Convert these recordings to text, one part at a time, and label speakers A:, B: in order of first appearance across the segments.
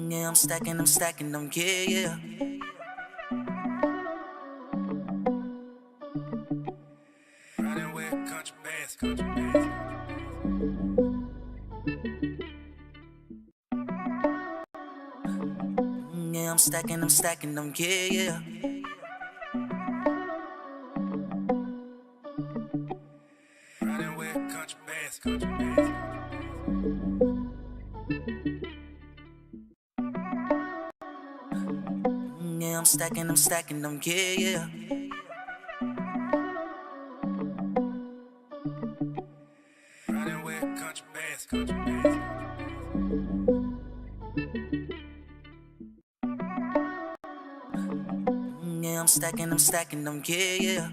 A: Yeah, I'm stacking them, yeah, yeah.
B: Riding with country bands.
A: Yeah, I'm stacking them, yeah, yeah.
B: Riding with country bands.
A: Yeah, I'm stacking them, yeah, yeah.
B: Riding with country bands.
A: Yeah, I'm stacking them, yeah, yeah.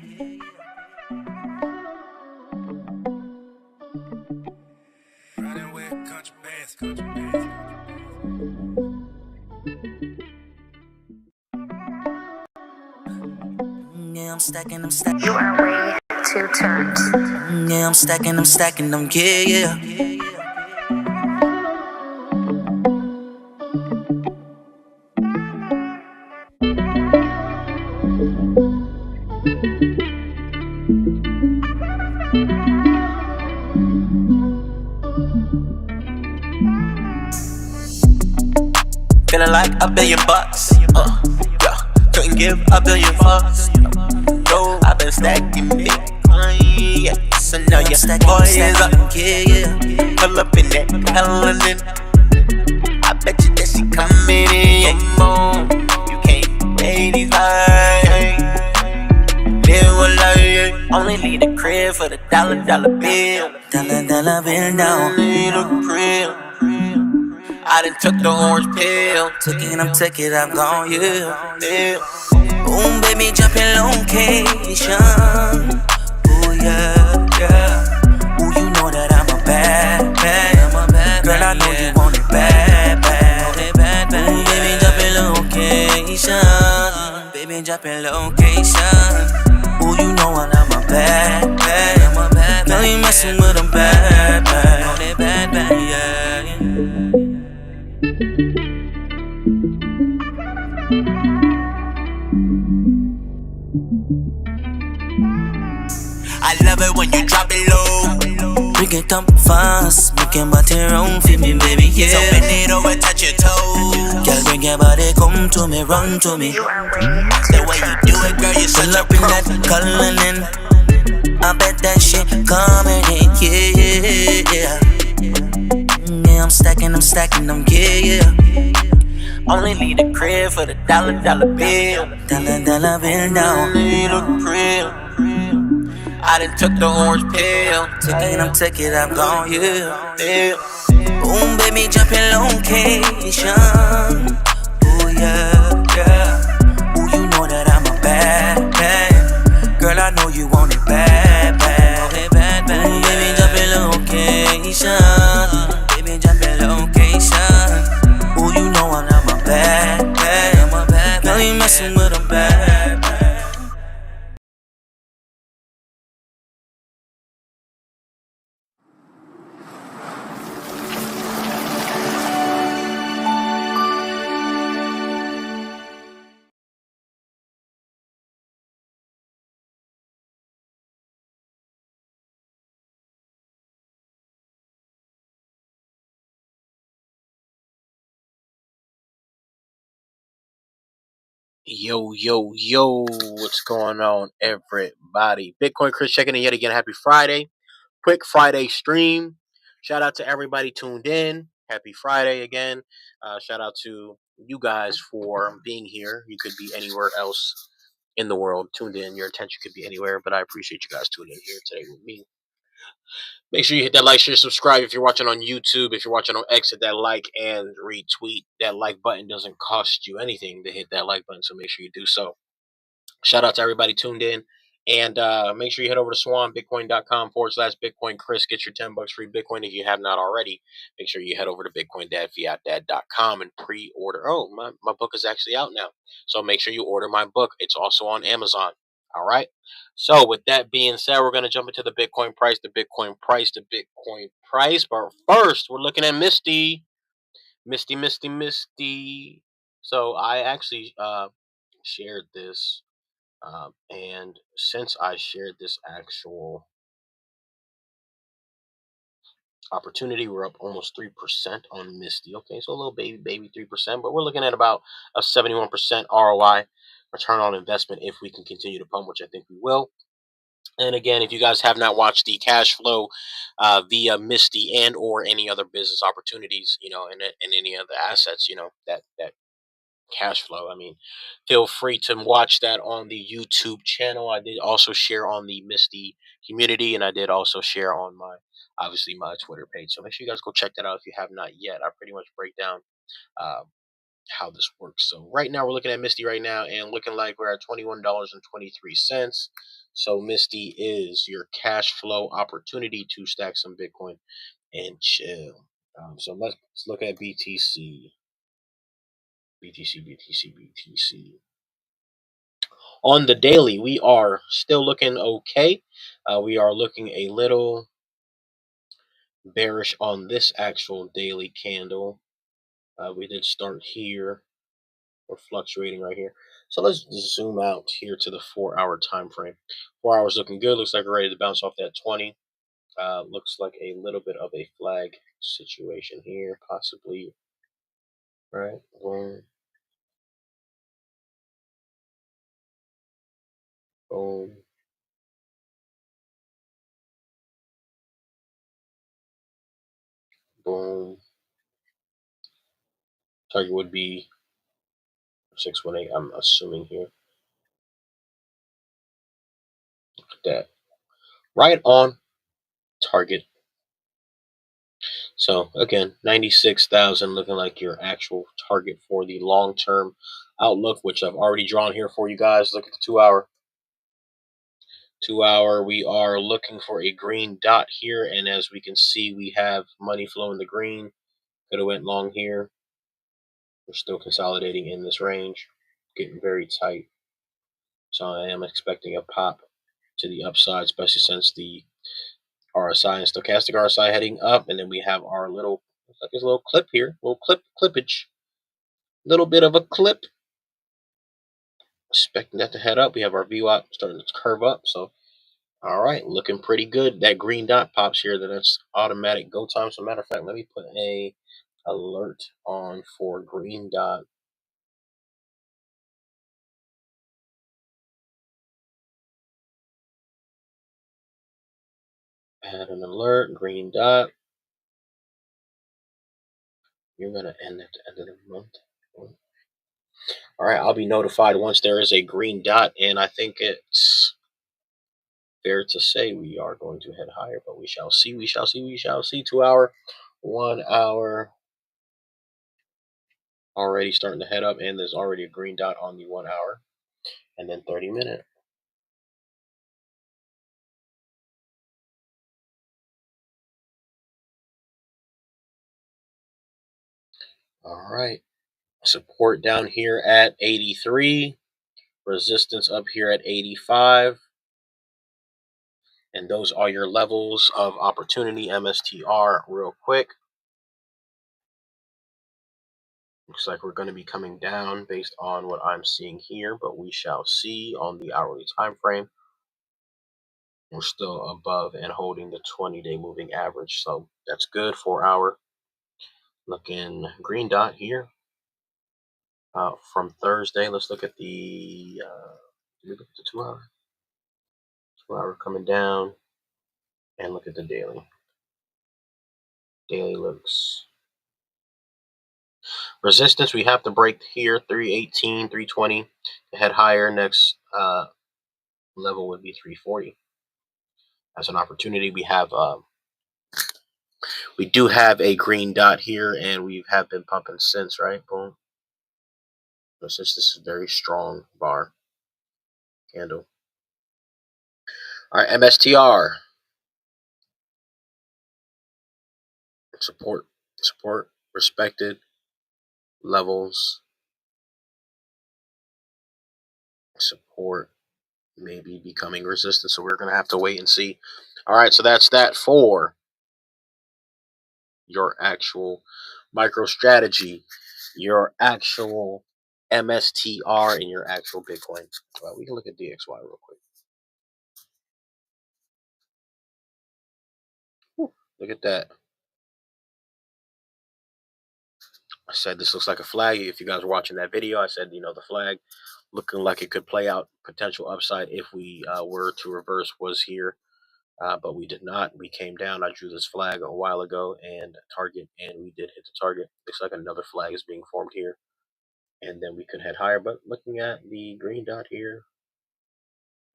B: Riding with country bands.
A: Yeah, I'm stacking
C: You are way too turned.
A: Yeah, I'm stacking them, yeah, yeah.
D: Feeling like $1 billion. Yeah, couldn't give $1 billion fucks. No, I've been stacking Bitcoin. Yes, I know your boy is up.
A: Yeah, yeah.
D: Pull up in that melanin. I bet you that she coming in. More. You can't pay these vibes. Live a life. Only need a crib for the dollar bill.
A: Dollar bill now.
D: Need a crib. I done took the orange pill.
A: Took it, I'm gone, yeah.
D: Yeah.
A: Boom, baby, jumping location. Ooh, yeah, yeah. Ooh, you know that I'm a bad. Girl, I know you want it bad. Ooh, baby, jumping location. Baby, jumping location. Ooh, you know what I'm a bad. Girl, you messing with a bad. Yeah.
D: I love it when you drop it low.
A: Bring it up fast, make your body round for me, baby, yeah.
D: So bend it over, touch your toes.
A: Girl, bring your body, come to me, run to me.
C: You are way
D: The
C: too
D: way you
C: turned.
D: do it, girl, you're such
A: Pull
D: a
A: up in
D: pro.
A: that coloring. I bet that shit coming in, yeah. Yeah, I'm stacking them, yeah, yeah.
D: Only need a crib for the dollar bill.
A: Dollar bill now.
D: Need a crib. I done took the orange pill.
A: Took it, I'm gone, yeah.
D: Yeah.
A: Boom, baby, jumping location. Ooh, yeah, yeah. Ooh, you know that I'm a bad. Girl, I know you want it bad. Ooh, baby, jumping location. Baby, jumping location. Ooh, you know I'm a bad. Girl, you messing with a bad.
E: Yo, what's going on, everybody? Bitcoin Chris checking in yet again. Happy Friday. Quick Friday stream. Shout out to everybody tuned in. Happy Friday again. Shout out to you guys for being here. You could be anywhere else in the world tuned in. Your attention could be anywhere, but I appreciate you guys tuning in here today with me. Make sure you hit that like, share, subscribe if you're watching on YouTube. If you're watching on X, hit that like and retweet. That like button doesn't cost you anything to hit that like button, so make sure you do so. Shout out to everybody tuned in. And make sure you head over to swanbitcoin.com/Bitcoin Chris. Get your $10 free Bitcoin if you have not already. Make sure you head over to BitcoinDadFiatDad.com and pre-order. Oh, my book is actually out now. So make sure you order my book. It's also on Amazon. All right. So with that being said, we're going to jump into the Bitcoin price. But first, we're looking at Misty. Misty. So I actually shared this, and since I shared this actual opportunity, we're up almost 3% on Misty. Okay, so a little baby 3%, but we're looking at about a 71% ROI, return on investment, if we can continue to pump, which I think we will. And again, if you guys have not watched the cash flow via Misty and or any other business opportunities, and any other assets, that cash flow. I mean, feel free to watch that on the YouTube channel. I did also share on the Misty community, and I did also share on obviously my Twitter page. So make sure you guys go check that out if you have not yet. I pretty much break down uh, how this works. So right now we're looking at Misty right now and looking like we're at $21.23. So Misty is your cash flow opportunity to stack some Bitcoin and chill. So let's look at BTC. BTC. On the daily, we are still looking okay. We are looking a little bearish on this actual daily candle. We did start here. We're fluctuating right here. So let's zoom out here to the 4-hour time frame. 4 hours looking good. Looks like we're ready to bounce off that 20. Looks like a little bit of a flag situation here, possibly. Right. Boom. Boom. Boom. Target would be 618. I'm assuming here. Look at that. Right on target. So again, 96,000 looking like your actual target for the long-term outlook, which I've already drawn here for you guys. Look at the 2-hour. 2-hour, we are looking for a green dot here, and as we can see, we have money flowing the green. Could have went long here. We're still consolidating in this range, getting very tight. So I am expecting a pop to the upside, especially since the RSI and stochastic RSI heading up, and then we have our little, looks like there's a little clip here, little clippage, little bit of a clip. Expecting that to head up. We have our VWAP starting to curve up, so all right, looking pretty good. That green dot pops here, then it's automatic go time. So matter of fact, let me put a alert on for green dot. Add an alert, green dot. You're gonna end at the end of the month. All right, I'll be notified once there is a green dot, and I think it's fair to say we are going to head higher, but we shall see. 2-hour, 1 hour. Already starting to head up, and there's already a green dot on the 1 hour, and then 30-minute. All right, support down here at 83, resistance up here at 85, and those are your levels of opportunity. MSTR real quick. Looks like we're going to be coming down based on what I'm seeing here, but we shall see on the hourly time frame. We're still above and holding the 20-day moving average, so that's good. 4-hour. Looking green dot here from Thursday. Let's look at the 2-hour. 2-hour coming down, and look at the daily. Daily looks resistance. We have to break here 318, 320 to head higher. Next level would be 340. As an opportunity, we do have a green dot here, and we have been pumping since, right? Boom. So since this is a very strong bar candle. All right, MSTR. Support, respected levels. Support, maybe becoming resistant. So we're going to have to wait and see. All right, so that's that for your actual MicroStrategy, your actual MSTR, and your actual Bitcoin. Well, we can look at DXY real quick. Look at that. I said this looks like a flag. If you guys were watching that video, I said, the flag looking like it could play out potential upside if we were to reverse was here. But we did not. We came down. I drew this flag a while ago and target, and we did hit the target. Looks like another flag is being formed here, and then we could head higher. But looking at the green dot here,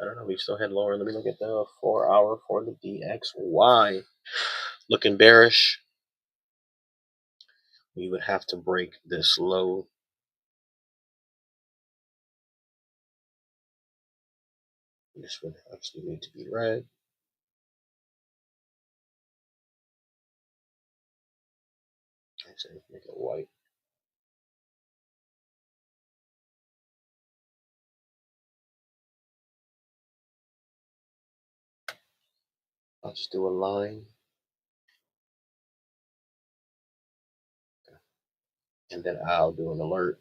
E: I don't know. We still head lower. Let me look at the 4 hour for the DXY. Looking bearish. We would have to break this low. This would actually need to be red. Actually, make it white. I'll just do a line. And then I'll do an alert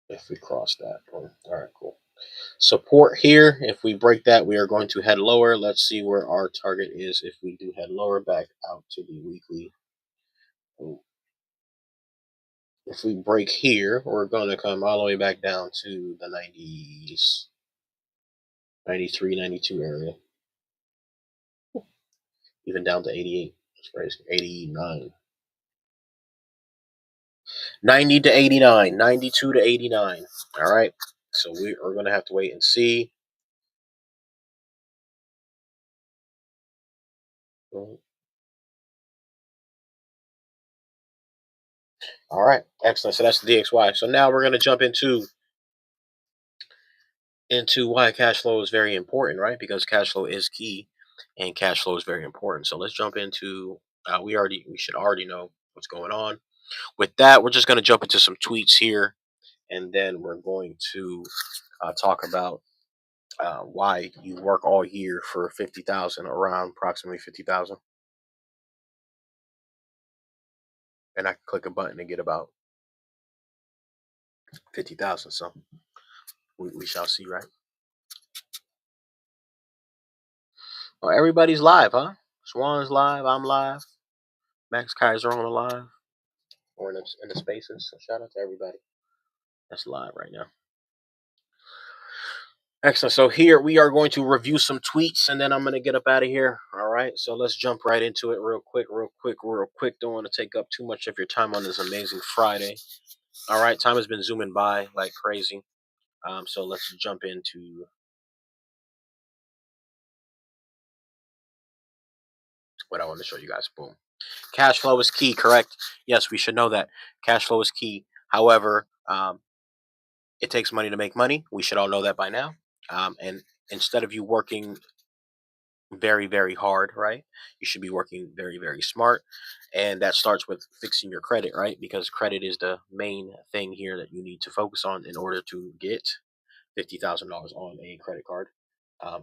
E: if we cross that. All right, cool. Support here. If we break that, we are going to head lower. Let's see where our target is if we do head lower back out to the weekly. If we break here, we're going to come all the way back down to the 90s, 93, 92 area. Even down to 88. That's crazy. 89. 90 to 89. 92 to 89. All right. So we are going to have to wait and see. All right, excellent. So that's the DXY. So now we're going to jump into why cash flow is very important, right? Because cash flow is key, and cash flow is very important. So let's jump into. We should already know what's going on. With that, we're just going to jump into some tweets here, and then we're going to talk about why you work all year for 50,000, around approximately 50,000, and I can click a button and get about 50,000. So we shall see, right? Oh, everybody's live, huh? Swan's live. I'm live. Max Kaiser on the live. Or in the spaces. So shout out to everybody that's live right now. Excellent. So here we are going to review some tweets, and then I'm going to get up out of here. All right. So let's jump right into it real quick. Don't want to take up too much of your time on this amazing Friday. All right. Time has been zooming by like crazy. So let's jump into what I want to show you guys. Boom. Cash flow is key, correct? Yes, we should know that. Cash flow is key. However, it takes money to make money. We should all know that by now. And instead of you working very, very hard, right, you should be working very, very smart. And that starts with fixing your credit, right? Because credit is the main thing here that you need to focus on in order to get $50,000 on a credit card.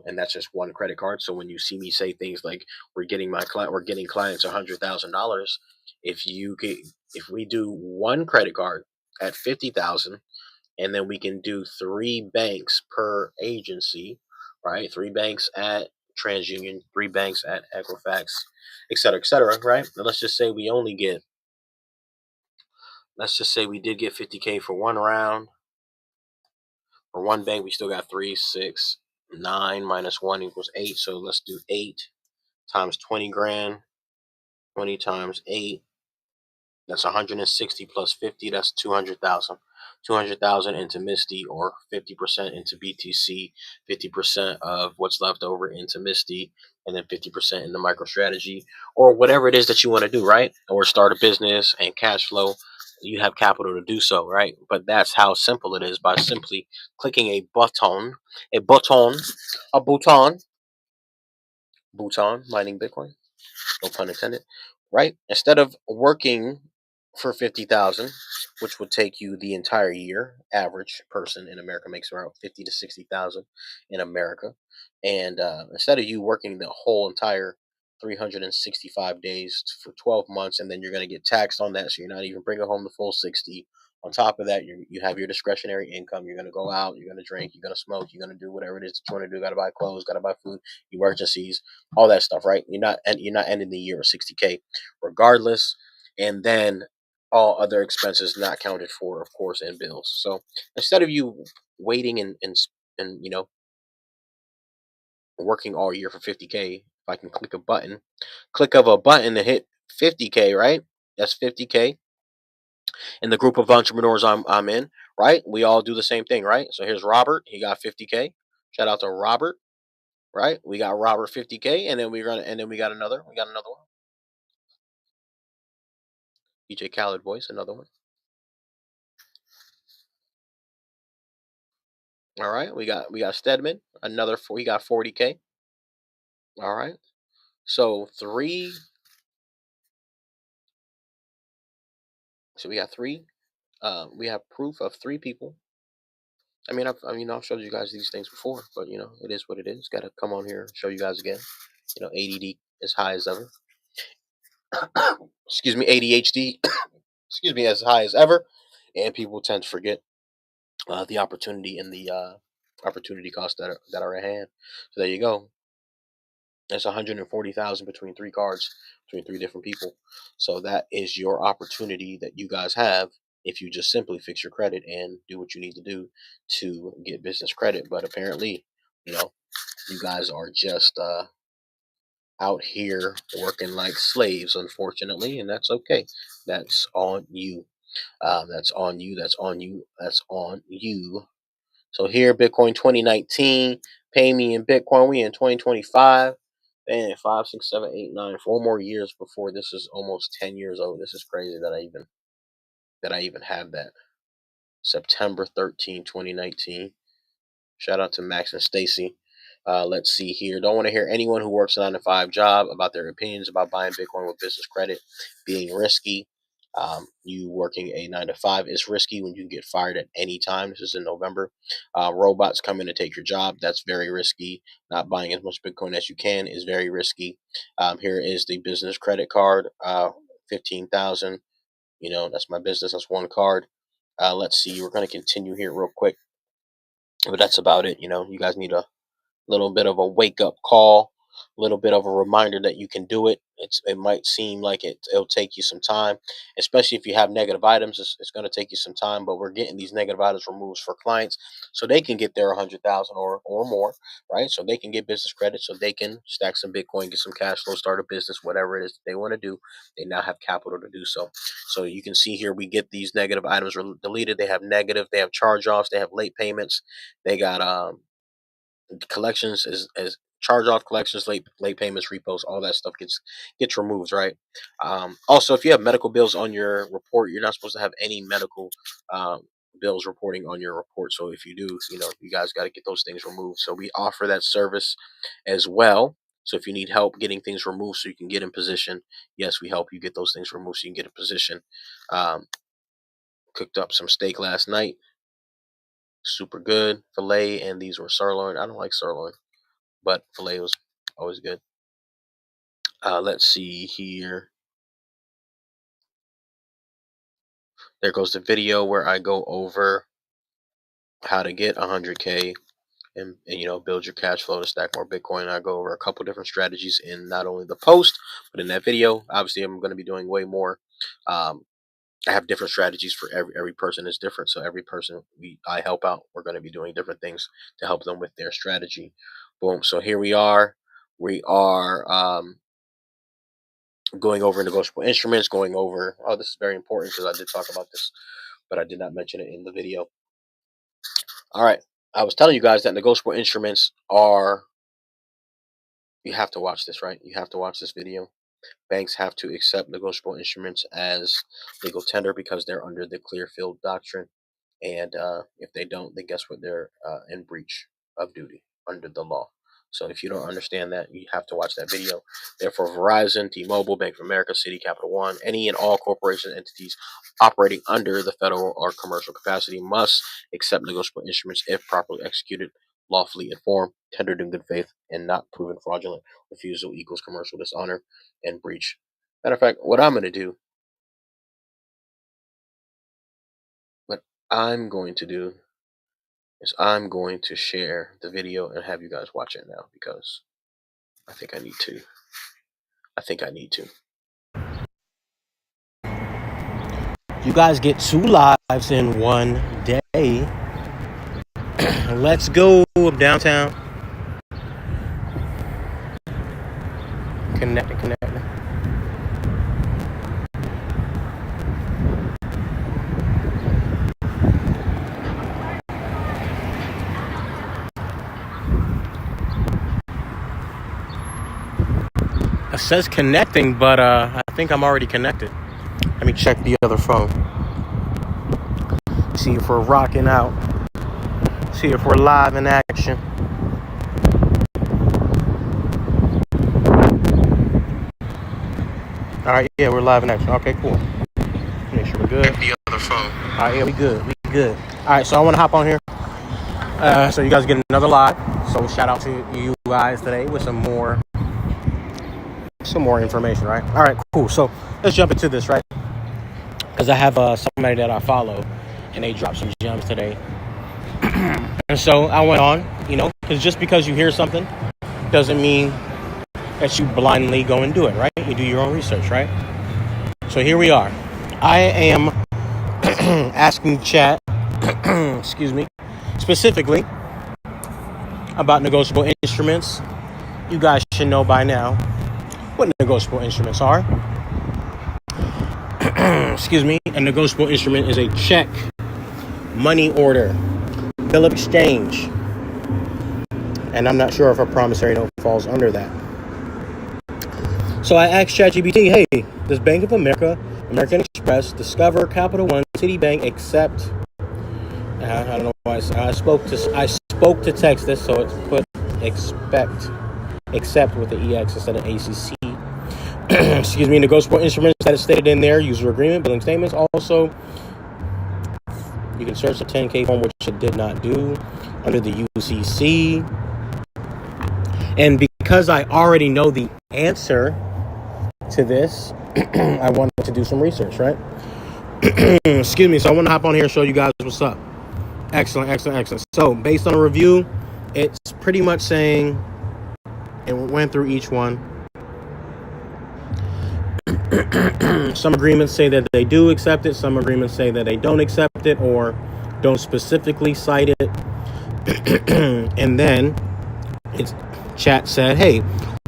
E: And that's just one credit card. So when you see me say things like we're getting clients $100,000, if we do one credit card at 50,000, and then we can do 3 banks per agency, right? 3 banks at TransUnion, 3 banks at Equifax, et cetera, right? Now let's just say we did get 50K for one round. For one bank, we still got 3, 6, 9 minus 1 equals 8. So let's do 8 times 20 grand. 20 times 8. That's 160 plus 50. That's 200,000. 200,000 into Misty, or 50% into BTC, 50% of what's left over into Misty, and then 50% in the MicroStrategy, or whatever it is that you want to do, right? Or start a business and cash flow. You have capital to do so, right? But that's how simple it is, by simply clicking a button, mining Bitcoin. No pun intended, right? Instead of working for 50,000, which would take you the entire year, average person in America makes around 50 to 60,000 in America, and instead of you working the whole entire 365 days for 12 months, and then you're going to get taxed on that. So you're not even bringing home the full 60. On top of that, you have your discretionary income. You're going to go out, you're going to drink, you're going to smoke, you're going to do whatever it is that you want to do. Got to buy clothes, got to buy food, emergencies, all that stuff, right? You're not ending the year with 60K regardless. And then all other expenses not counted for, of course, and bills. So instead of you waiting and working all year for 50K, if I can click of a button to hit 50K, right? That's 50K. In the group of entrepreneurs I'm in, right? We all do the same thing, right? So here's Robert. He got 50K. Shout out to Robert, right? We got Robert 50K, and then we got another one. DJ Khaled voice, another one. All right, we got Stedman, another four. He got 40K. All right, so three. So we got three. We have proof of three people. I've showed you guys these things before, but it is what it is. Got to come on here and show you guys again. ADD as high as ever. Excuse me, ADHD. Excuse me, as high as ever, and people tend to forget the opportunity and the opportunity costs that are at hand. So there you go. That's 140,000 between three cards, between three different people. So that is your opportunity that you guys have if you just simply fix your credit and do what you need to do to get business credit. But apparently, you know, you guys are just out here working like slaves, unfortunately, and that's okay. That's on you. That's on you. That's on you. That's on you. So here, Bitcoin 2019, pay me in Bitcoin. We in 2025. And 5, 6, 7, 8, 9, 4 more years before this is almost 10 years old. This is crazy that I even have that. September 13, 2019. Shout out to Max and Stacy. Let's see here. Don't want to hear anyone who works a 9 to 5 job about their opinions about buying Bitcoin with business credit being risky. You working a 9 to 5 is risky when you can get fired at any time. This is in November. Robots come in to take your job. That's very risky. Not buying as much Bitcoin as you can is very risky. Here is the business credit card. 15,000. That's my business. That's one card. Let's see. We're going to continue here real quick, but that's about it. You guys need a little bit of a wake up call, a little bit of a reminder that you can do it. It might seem like it'll take you some time, especially if you have negative items. It's going to take you some time, but we're getting these negative items removed for clients so they can get their 100,000 or more, right? So they can get business credit, so they can stack some Bitcoin, get some cash flow, start a business, whatever it is that they want to do. They now have capital to do so. So you can see here we get these negative items deleted. They have negative, they have charge offs, they have late payments, they got collections as charge off collections, late payments, repos, all that stuff gets removed, right? Also, if you have medical bills on your report, you're not supposed to have any medical um, bills reporting on your report. So if you do, you guys got to get those things removed. So we offer that service as well. So if you need help getting things removed so you can get in position, yes, we help you get those things removed so you can get in position. Cooked up some steak last night, super good filet, and these were sirloin. I don't like sirloin, but filet was always good. Let's see here. There goes the video where I go over how to get 100K and build your cash flow to stack more Bitcoin. I go over a couple different strategies in not only the post but in that video. Obviously, I'm going to be doing way more. I have different strategies for every person is different. So every person I help out, we're going to be doing different things to help them with their strategy. Boom. So here we are. We are going over negotiable instruments, going over, this is very important because I did talk about this, but I did not mention it in the video. All right. I was telling you guys that negotiable instruments you have to watch this, right? You have to watch this video. Banks have to accept negotiable instruments as legal tender because they're under the Clearfield Doctrine. And if they don't, then guess what? They're in breach of duty under the law. So if you don't understand that, you have to watch that video. Therefore, Verizon, T-Mobile, Bank of America, Citi, Capital One, any and all corporation entities operating under the federal or commercial capacity must accept negotiable instruments if properly executed. lawfully informed, tendered in good faith, and not proven fraudulent. Refusal equals commercial dishonor and breach. Matter of fact, what I'm going to do is I'm going to share the video and have you guys watch it now because I think I need to. You guys get 2 lives in one day. Let's go downtown. Connecting. It says connecting, but I think I'm already connected. Let me check the other phone. See if we're rocking out. See if we're live in action. All right, yeah, we're live in action. Okay, cool. Make sure we're good. Check the other phone. All right, yeah, we good. All right, so I want to hop on here. So you guys get another live. So shout out to you guys today with some more information, right? All right, cool. So let's jump into this, right? Because I have somebody that I follow, and they dropped some gems today. And so I went on, because just because you hear something doesn't mean that you blindly go and do it, right? You do your own research, right? So here we are. I am asking chat, excuse me, specifically about negotiable instruments. You guys should know by now what negotiable instruments are. Excuse me. A negotiable instrument is a check, money order, bill of exchange, and I'm not sure if a promissory note falls under that. So I asked ChatGPT, hey, does Bank of America, American Express, Discover, Capital One, Citibank accept? I don't know why I spoke to text this, so it's put accept with the EX instead of ACC. Excuse me. Negotiable instruments that is stated in there: user agreement, billing statements. Also, you can search the 10K form, which it did not do, under the UCC. And because I already know the answer to this, I wanted to do some research, right? Excuse me. So I want to hop on here and show you guys what's up. Excellent. So based on a review, it's pretty much saying, and we went through each one. Some agreements say that they do accept it. Some agreements say that they don't accept it or don't specifically cite it. And then chat said, hey,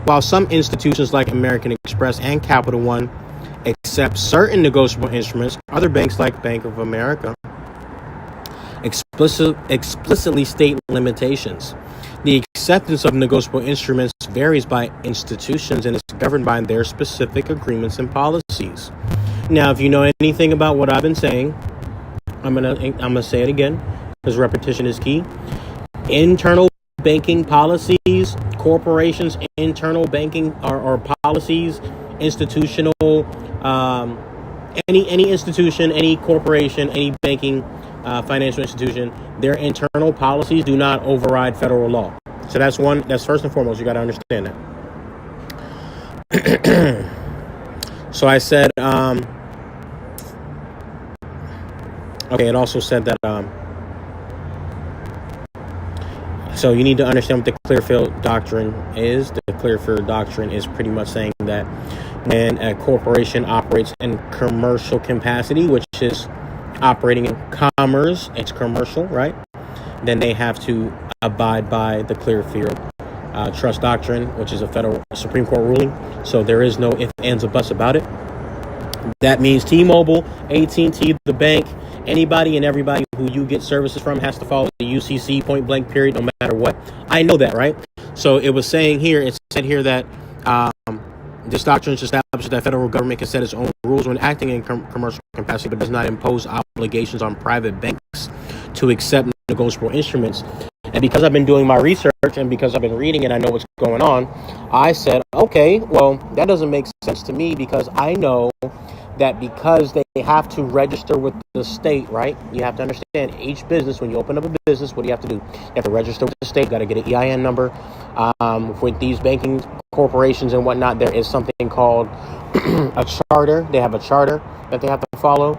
E: while some institutions like American Express and Capital One accept certain negotiable instruments, other banks like Bank of America explicitly state limitations. The acceptance of negotiable instruments varies by institutions and is governed by their specific agreements and policies. Now, if you know anything about what I've been saying, I'm gonna say it again because repetition is key. Internal banking policies, corporations, internal banking or policies, institutional, any institution, any corporation, any banking financial institution, their internal policies do not override federal law. So that's first and foremost, you got to understand that. So I said, okay, it also said that, so you need to understand what the Clearfield Doctrine is. The Clearfield Doctrine is pretty much saying that when a corporation operates in commercial capacity, which is operating in commerce, it's commercial, right? Then they have to abide by the Clearfield Trust Doctrine, which is a federal Supreme Court ruling. So there is no ifs, ands, or buts about it. That means T-Mobile, AT&T, the bank, anybody and everybody who you get services from has to follow the UCC point blank period, no matter what. I know that, right? So it said here that this doctrine establishes that federal government can set its own rules when acting in commercial capacity, but does not impose obligations on private banks to accept negotiable instruments. And because I've been doing my research and because I've been reading and I know what's going on, I said, okay, well, that doesn't make sense to me because I know that because they have to register with the state, right? You have to understand each business, when you open up a business, what do you have to do? You have to register with the state, got to get an EIN number. With these banking corporations and whatnot, there is something called a charter. They have a charter that they have to follow.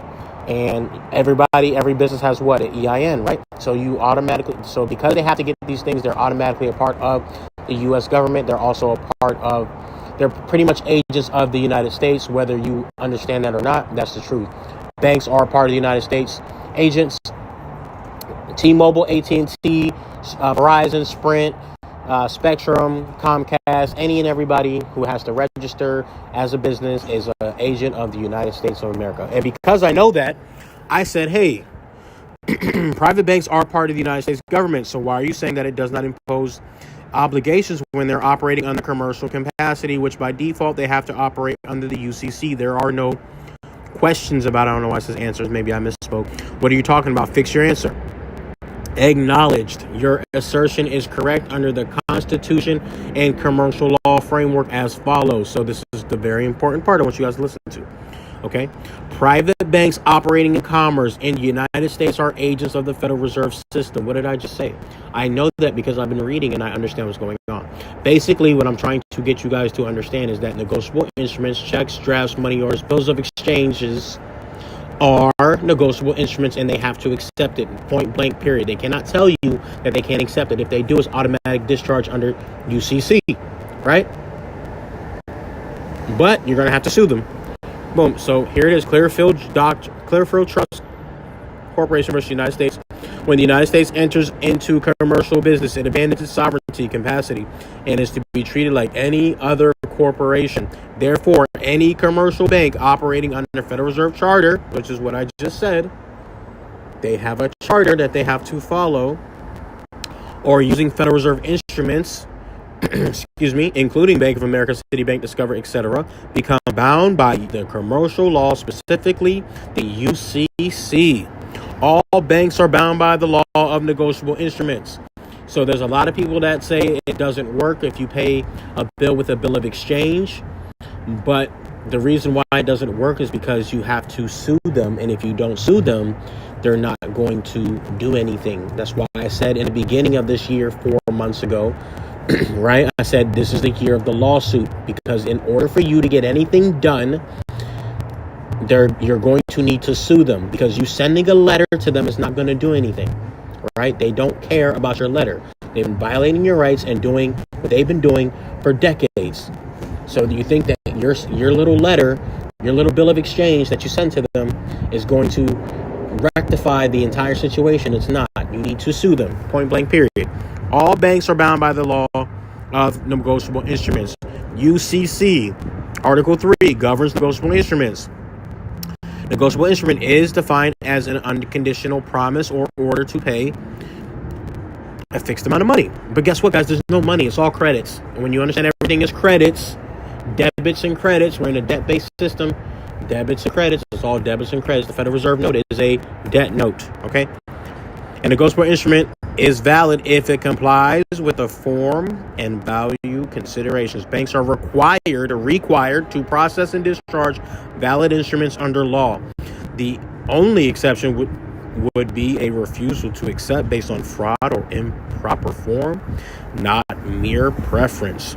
E: And every business has what? An EIN, right? So because they have to get these things, they're automatically a part of the U.S. government. They're pretty much agents of the United States, whether you understand that or not. That's the truth. Banks are part of the United States. Agents, T-Mobile, AT&T, Verizon, Sprint, Spectrum, Comcast, any and everybody who has to register as a business is an agent of the United States of America. And because I know that, I said, hey, private banks are part of the United States government. So why are you saying that it does not impose obligations when they're operating under commercial capacity, which by default they have to operate under the UCC? There are no questions about, I don't know why it says answers, maybe I misspoke. What are you talking about? Fix your answer. Acknowledged. Your assertion is correct under the Constitution and commercial law framework as follows. So this is the very important part I want you guys to listen to. Okay. Private banks operating in commerce in the United States are agents of the Federal Reserve System. What did I just say? I know that because I've been reading and I understand what's going on. Basically, what I'm trying to get you guys to understand is that negotiable instruments, checks, drafts, money orders, bills of exchanges are negotiable instruments, and they have to accept it, point blank, period. They cannot tell you that they can't accept it. If they do, it's automatic discharge under UCC, right? But you're going to have to sue them. Boom. So here it is, Clearfield Trust Corporation versus the United States. When the United States enters into commercial business, it abandons its sovereignty capacity and is to be treated like any other corporation. Therefore, any commercial bank operating under Federal Reserve Charter, which is what I just said, they have a charter that they have to follow, or using Federal Reserve instruments, including Bank of America, Citibank, Discover, etc., become bound by the commercial law, specifically the UCC. All banks are bound by the law of negotiable instruments. So there's a lot of people that say it doesn't work if you pay a bill with a bill of exchange. But the reason why it doesn't work is because you have to sue them. And if you don't sue them, they're not going to do anything. That's why I said in the beginning of this year, 4 months ago, right? I said this is the year of the lawsuit, because in order for you to get anything done, you're going to need to sue them, because you sending a letter to them is not going to do anything, right? They don't care about your letter. They've been violating your rights and doing what they've been doing for decades. So do you think that your little letter, your little bill of exchange that you send to them is going to rectify the entire situation? It's not. You need to sue them, point blank, period. All banks are bound by the law of negotiable instruments. UCC, Article 3, governs negotiable instruments. Negotiable instrument is defined as an unconditional promise or order to pay a fixed amount of money. But guess what, guys? There's no money. It's all credits. And when you understand everything is credits, debits and credits, we're in a debt-based system. Debits and credits. It's all debits and credits. The Federal Reserve note is a debt note. Okay? A negotiable instrument is valid if it complies with the form and value considerations. Banks are required to process and discharge valid instruments under law. The only exception would be a refusal to accept based on fraud or improper form, not mere preference.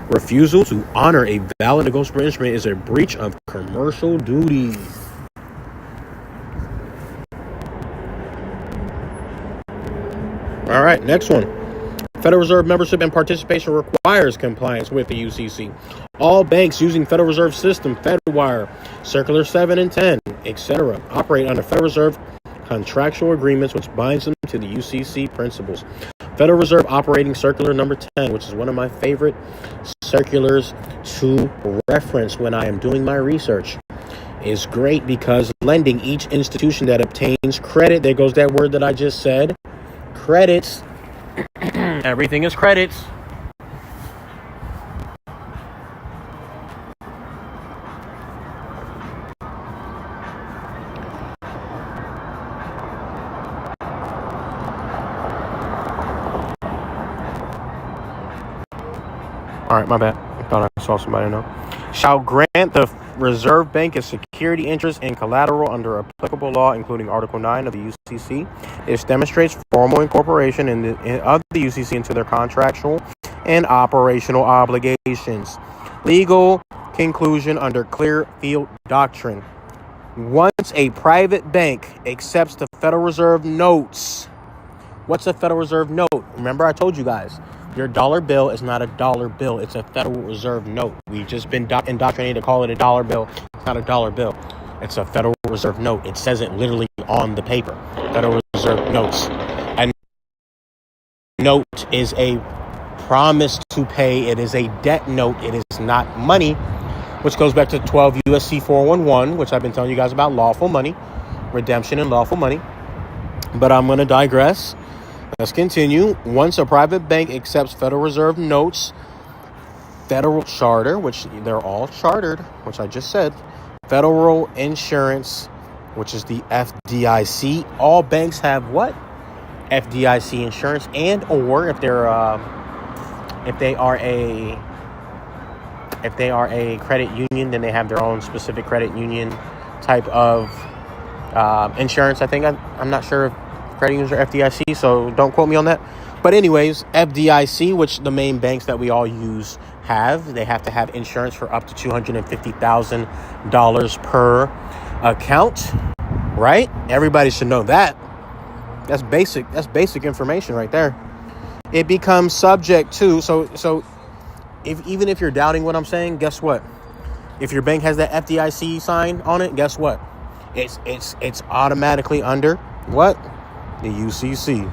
E: Refusal to honor a valid negotiable instrument is a breach of commercial duty. All right, next one. Federal Reserve membership and participation requires compliance with the UCC. All banks using Federal Reserve System, FedWire, Circular 7 and 10, etc., operate under Federal Reserve contractual agreements which binds them to the UCC principles. Federal Reserve Operating Circular number 10, which is one of my favorite circulars to reference when I am doing my research, is great because lending each institution that obtains credit, there goes that word that I just said, credits. Everything is credits. All right, my bad. I thought I saw somebody know. Shall grant the Reserve Bank is security interest and collateral under applicable law, including Article 9 of the UCC. This demonstrates formal incorporation of the UCC into their contractual and operational obligations. Legal conclusion under Clearfield Doctrine. Once a private bank accepts the Federal Reserve notes, what's a Federal Reserve note? Remember, I told you guys, your dollar bill is not a dollar bill. It's a Federal Reserve note. We've just been indoctrinated to call it a dollar bill. It's not a dollar bill. It's a Federal Reserve note. It says it literally on the paper. Federal Reserve notes. A note is a promise to pay. It is a debt note. It is not money, which goes back to 12 USC 411, which I've been telling you guys about, lawful money, redemption and lawful money. But I'm going to digress. Let's continue. Once a private bank accepts Federal Reserve notes, federal charter, which they're all chartered, which I just said, federal insurance, which is the FDIC. All banks have what? FDIC insurance, and or if they are a credit union, then they have their own specific credit union type of insurance. I think I'm not sure if credit unions are FDIC, so don't quote me on that. But anyways, FDIC, which the main banks that we all use have, they have to have insurance for up to $250,000 per account, right? Everybody should know that. That's basic information right there. It becomes subject to, so even if you're doubting what I'm saying, guess what? If your bank has that FDIC sign on it, guess what? It's automatically under what? The UCC.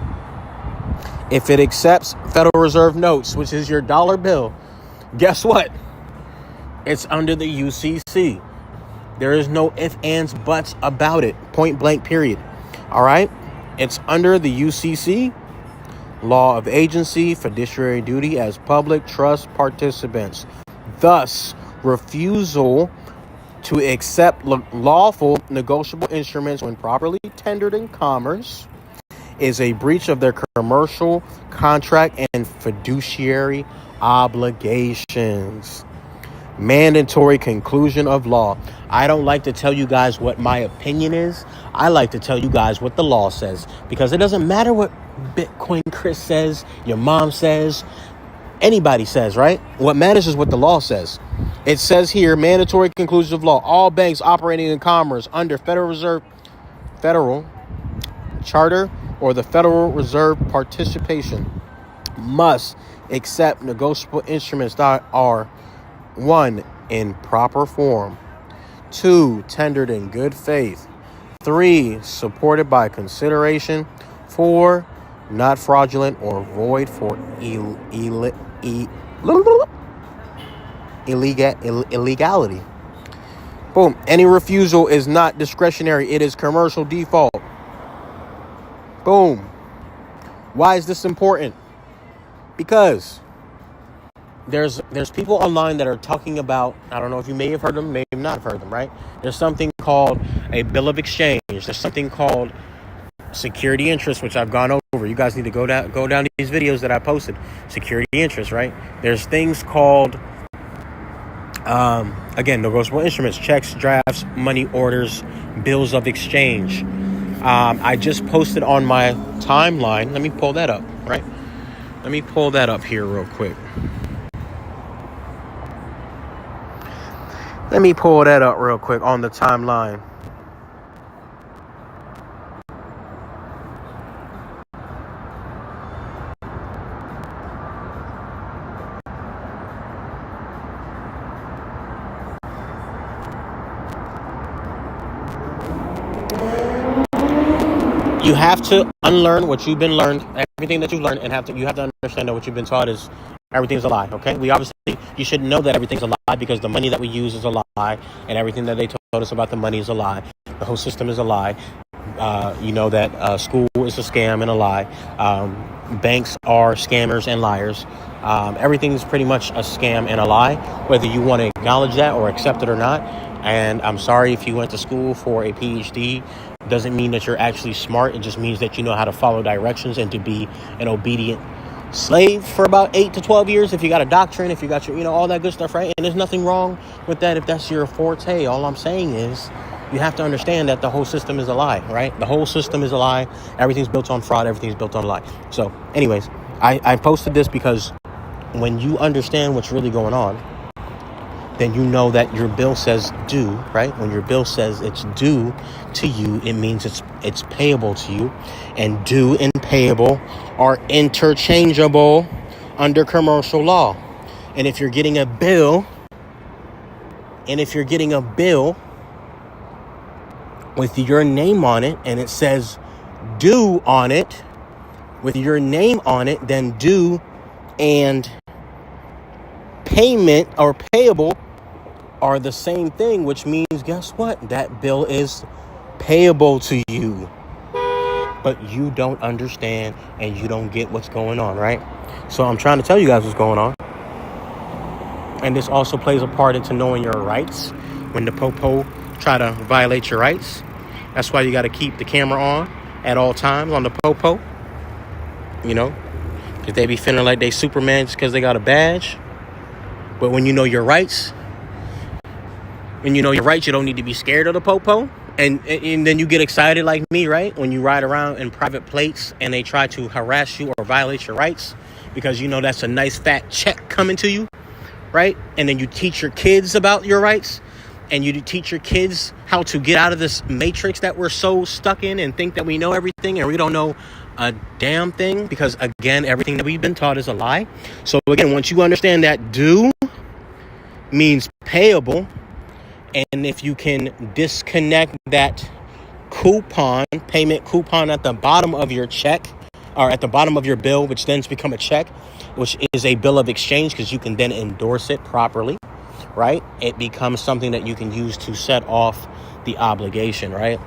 E: If it accepts Federal Reserve notes, which is your dollar bill, guess what? It's under the UCC. There is no ifs, ands, buts about it. Point blank, period. All right? It's under the UCC. Law of agency, fiduciary duty as public trust participants. Thus, refusal to accept lawful negotiable instruments when properly tendered in commerce is a breach of their commercial contract and fiduciary obligations. Mandatory conclusion of law. I don't like to tell you guys what my opinion is. I like to tell you guys what the law says, because it doesn't matter what Bitcoin Chris says, your mom says, anybody says, right? What matters is what the law says. It says here, mandatory conclusion of law. All banks operating in commerce under Federal Reserve, Federal Charter, or the Federal Reserve participation must accept negotiable instruments that are 1. In proper form. 2. Tendered in good faith. 3. Supported by consideration. 4. Not fraudulent or void for illegality. Boom. Any refusal is not discretionary. It is commercial default. Boom. Why is this important? Because there's people online that are talking about, I don't know if you may have heard them, may not have heard them, right? There's something called a bill of exchange. There's something called security interest, which I've gone over. You guys need to go down these videos that I posted. Security interest, right? There's things called, again, negotiable instruments, checks, drafts, money orders, bills of exchange. I just posted on my timeline. Let me pull that up, right? Let me pull that up here real quick. Let me pull that up real quick on the timeline. You have to unlearn what you've been learned, everything that you've learned, and you have to understand that what you've been taught is everything is a lie, okay? You should know that everything's a lie, because the money that we use is a lie, and everything that they told us about the money is a lie. The whole system is a lie. You know that school is a scam and a lie. Banks are scammers and liars. Everything is pretty much a scam and a lie, whether you want to acknowledge that or accept it or not. And I'm sorry if you went to school for a PhD. Doesn't mean that you're actually smart. It just means that you know how to follow directions and to be an obedient slave for about 8 to 12 years if you got a doctrine, if you got your, all that good stuff, right? And there's nothing wrong with that if that's your forte. All I'm saying is you have to understand that the whole system is a lie, right? The whole system is a lie. Everything's built on fraud. Everything's built on lie. So anyways, I posted this because when you understand what's really going on, then you know that your bill says due, right? When your bill says it's due to you, it means it's payable to you. And due and payable are interchangeable under commercial law. And if you're getting a bill, with your name on it and it says due on it, with your name on it, then due and payment or payable are the same thing, which means, guess what? That bill is payable to you. But you don't understand and you don't get what's going on, right? So I'm trying to tell you guys what's going on. And this also plays a part into knowing your rights. When the popo try to violate your rights, that's why you got to keep the camera on at all times on the popo. Because they be feeling like they Superman just because they got a badge. But when you know your rights, you don't need to be scared of the popo. And then you get excited like me, right? When you ride around in private plates and they try to harass you or violate your rights because that's a nice fat check coming to you, right? And then you teach your kids about your rights and you teach your kids how to get out of this matrix that we're so stuck in and think that we know everything and we don't know a damn thing because, again, everything that we've been taught is a lie. So, again, once you understand that due means payable, and if you can disconnect that payment coupon at the bottom of your check or at the bottom of your bill, which then become a check, which is a bill of exchange because you can then endorse it properly, right? It becomes something that you can use to set off the obligation, right?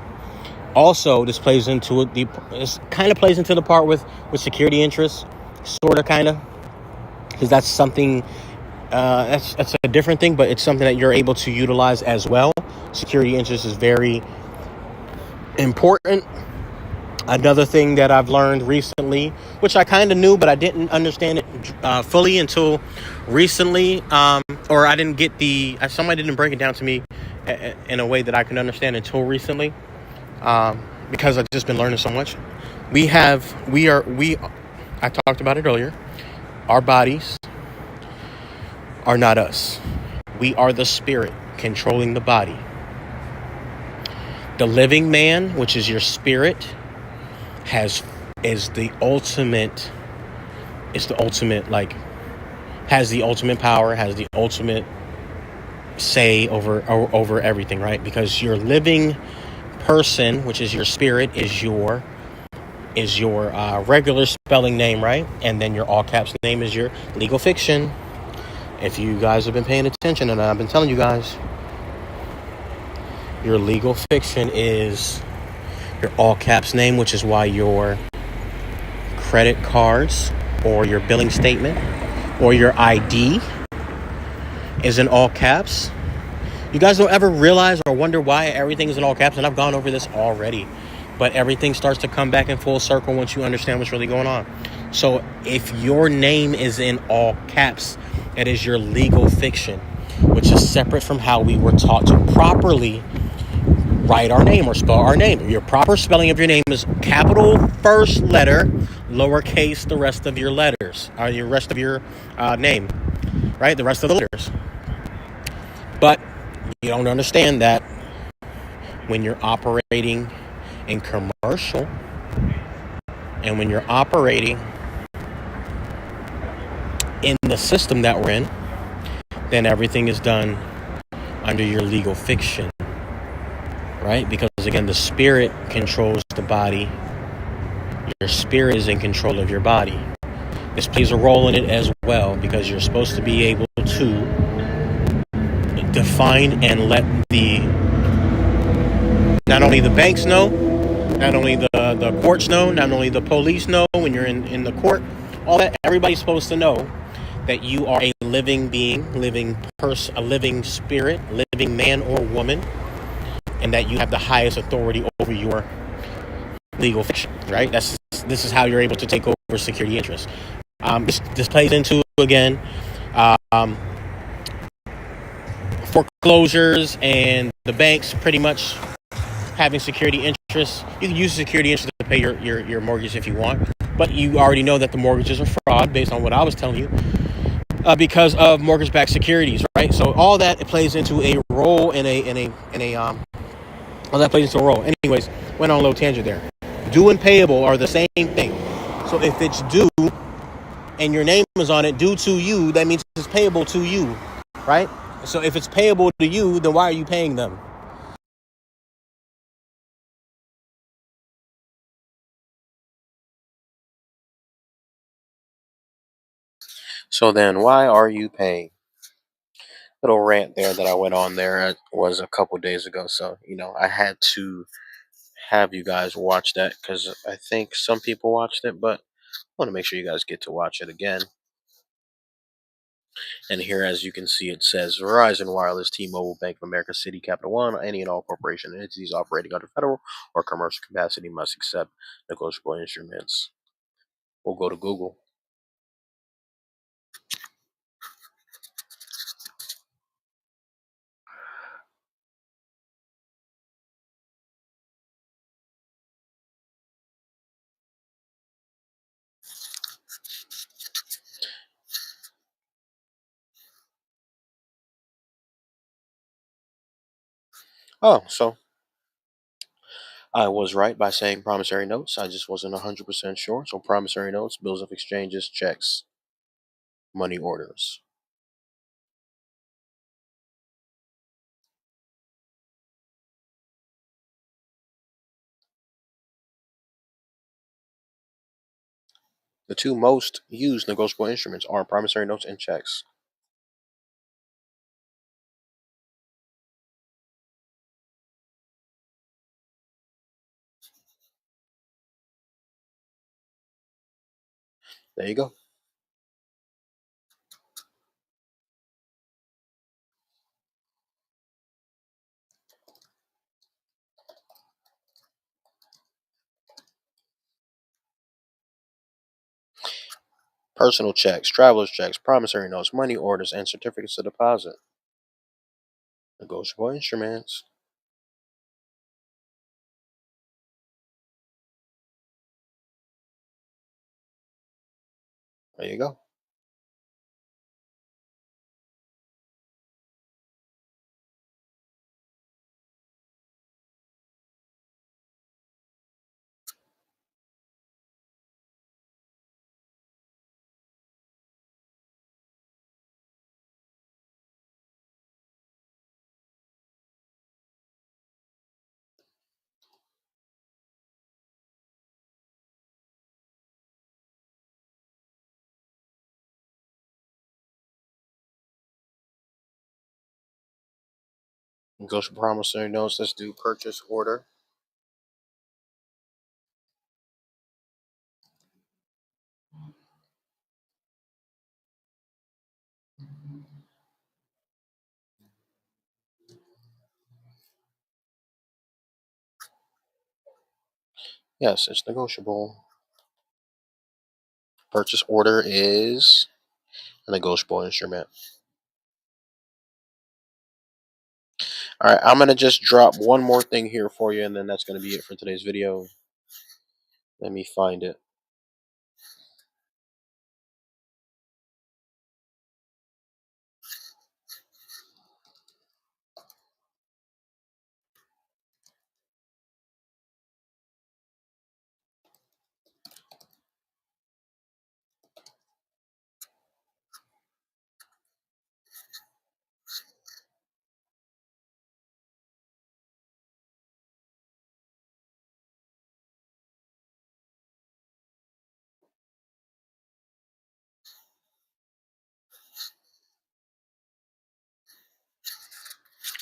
E: Also, this plays into the part with security interests, sort of, kind of, because that's something. That's a different thing, but it's something that you're able to utilize as well. Security interest is very important. Another thing that I've learned recently, which I kind of knew, but I didn't understand it fully until recently, or I didn't get somebody didn't break it down to me in a way that I could understand until recently, because I've just been learning so much. I talked about it earlier. Our bodies are not us. We are the spirit controlling the body. The living man, which is your spirit, has the ultimate power, has the ultimate say over everything, right? Because your living person, which is your spirit, is your regular spelling name, right? And then your all caps name is your legal fiction. If you guys have been paying attention, and I've been telling you guys, your legal fiction is your all caps name, which is why your credit cards or your billing statement or your ID is in all caps. You guys don't ever realize or wonder why everything is in all caps, and I've gone over this already, but everything starts to come back in full circle once you understand what's really going on. So if your name is in all caps, it is your legal fiction, which is separate from how we were taught to properly write our name or spell our name. Your proper spelling of your name is capital first letter, lowercase the rest of your letters, or the rest of your name, right? The rest of the letters. But you don't understand that when you're operating in commercial and when you're operating in the system that we're in, then everything is done under your legal fiction, right? Because again, the spirit controls the body. Your spirit is in control of your body. This plays a role in it as well, because you're supposed to be able to define and let not only the banks know, not only the courts know, not only the police know when you're in the court, all that, everybody's supposed to know that you are a living being, living person, a living spirit, living man or woman, and that you have the highest authority over your legal fiction, right? This is how you're able to take over security interests. This plays into, again, um, foreclosures and the banks pretty much having security interests. You can use security interest to pay your mortgage if you want, but you already know that the mortgages are fraud based on what I was telling you, because of mortgage-backed securities, right? So all that, it plays into a role all that plays into a role. Anyways, went on a little tangent there. Due and payable are the same thing. So if it's due and your name is on it, due to you, that means it's payable to you, right? So if it's payable to you, then why are you paying them? So then, why are you paying? Little rant there that I went on there was a couple days ago. So, I had to have you guys watch that because I think some people watched it, but I want to make sure you guys get to watch it again. And here, as you can see, it says Verizon Wireless, T-Mobile, Bank of America, Citi, Capital One, any and all corporation entities operating under federal or commercial capacity must accept negotiable instruments. We'll go to Google. Oh, so I was right by saying promissory notes. I just wasn't 100% sure. So promissory notes, bills of exchanges, checks, money orders. The two most used negotiable instruments are promissory notes and checks. There you go. Personal checks, traveler's checks, promissory notes, money orders, and certificates of deposit. Negotiable instruments. There you go. Negotiable promissory notes. Let's do purchase order. Yes, it's negotiable. Purchase order is a negotiable instrument. All right, I'm going to just drop one more thing here for you, and then that's going to be it for today's video. Let me find it.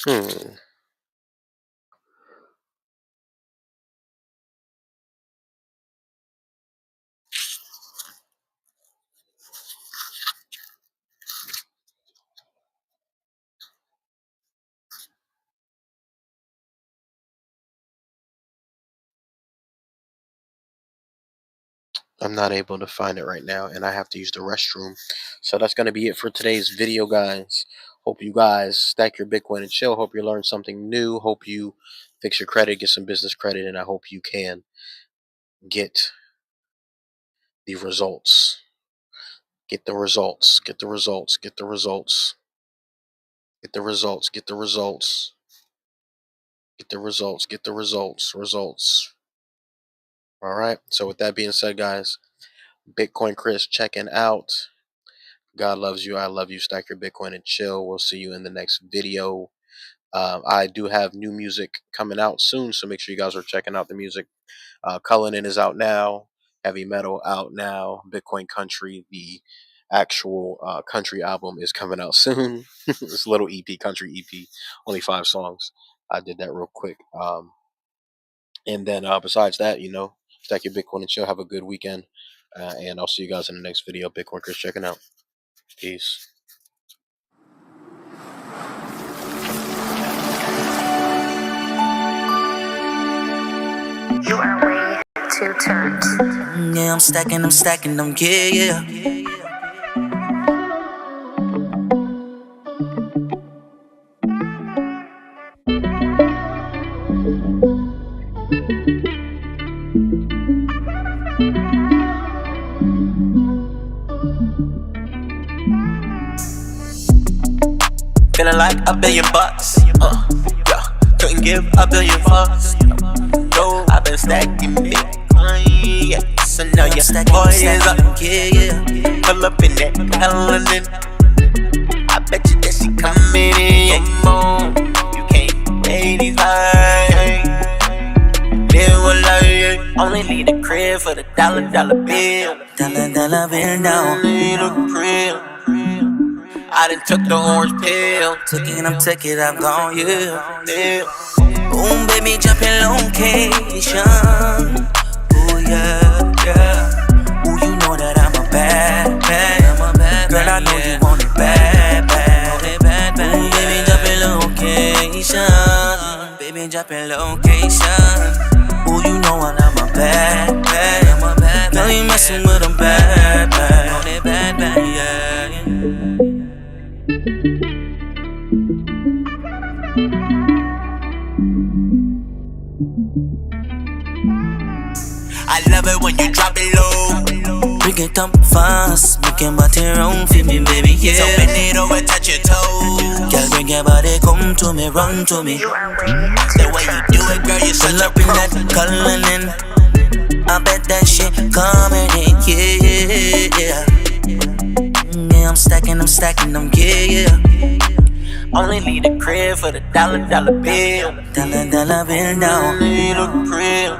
E: Hmm. I'm not able to find it right now, and I have to use the restroom. So that's going to be it for today's video, guys. Hope you guys stack your Bitcoin and chill. Hope you learned something new. Hope you fix your credit, get some business credit, and I hope you can get the results. Get the results. Get the results. Get the results. Get the results. Get the results. Get the results. Get the results. Results. All right. So with that being said, guys, Bitcoin Chris checking out. God loves you. I love you. Stack your Bitcoin and chill. We'll see you in the next video. I do have new music coming out soon, so make sure you guys are checking out the music. Cullinan is out now. Heavy Metal out now. Bitcoin Country, the actual country album, is coming out soon. It's a little EP, country EP, only 5 songs. I did that real quick. And then besides that, stack your Bitcoin and chill. Have a good weekend. And I'll see you guys in the next video. Bitcoin Chris checking out. Peace.
C: You are way too turned.
A: Yeah, I'm stacking them, yeah.
D: Feeling like $1 billion bucks. Yeah, couldn't give $1 billion fucks. No, I've been stacking Bitcoin. Yes, I know ya. Boy is up.
A: Yeah.
D: Pull up in that Cullinan. I bet you that she coming in. You can't pay these vibes. Live a life. Only need a crib for the dollar bill.
A: Dollar bill now.
D: Only need a crib. I done took the orange pill.
A: Took it, I'm gone, yeah.
D: Yeah.
A: Boom, baby, jumping location. Ooh, yeah. Ooh, you know that I'm a bad. Girl, I know you want it bad. Ooh, baby, jumping location. Baby, jumping location. Ooh, you know what I'm a bad. Girl, you messing with a bad. Yeah.
D: I love it when you drop it low.
A: Bring it up fast, make your body round for me, baby, yeah.
D: So bend it over, touch your toes.
A: Girl, bring your body, come to me, run to me.
C: You are way
D: The
C: too
D: way you
C: turned.
D: do it, girl, you're such
A: Pull
D: a
A: up in
D: pro.
A: that Cullinan. I bet that shit coming in, yeah. Yeah, I'm stacking them, yeah.
D: Only need a crib for the dollar bill.
A: Dollar bill now.
D: Only need a crib.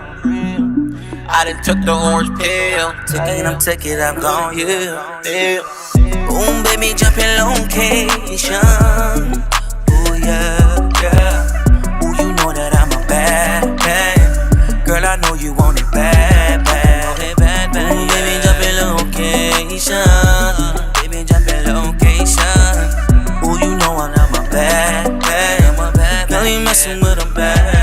D: I done took the orange pill.
A: Took it, I'm gone, yeah.
D: Yeah.
A: Boom, baby, jumping location. Ooh, yeah. Ooh, you know that I'm a bad. Girl, I know you want it bad. Ooh, baby, jumping location. Baby, jumping location. Ooh, you know I'm a bad. Girl, you messing with a bad.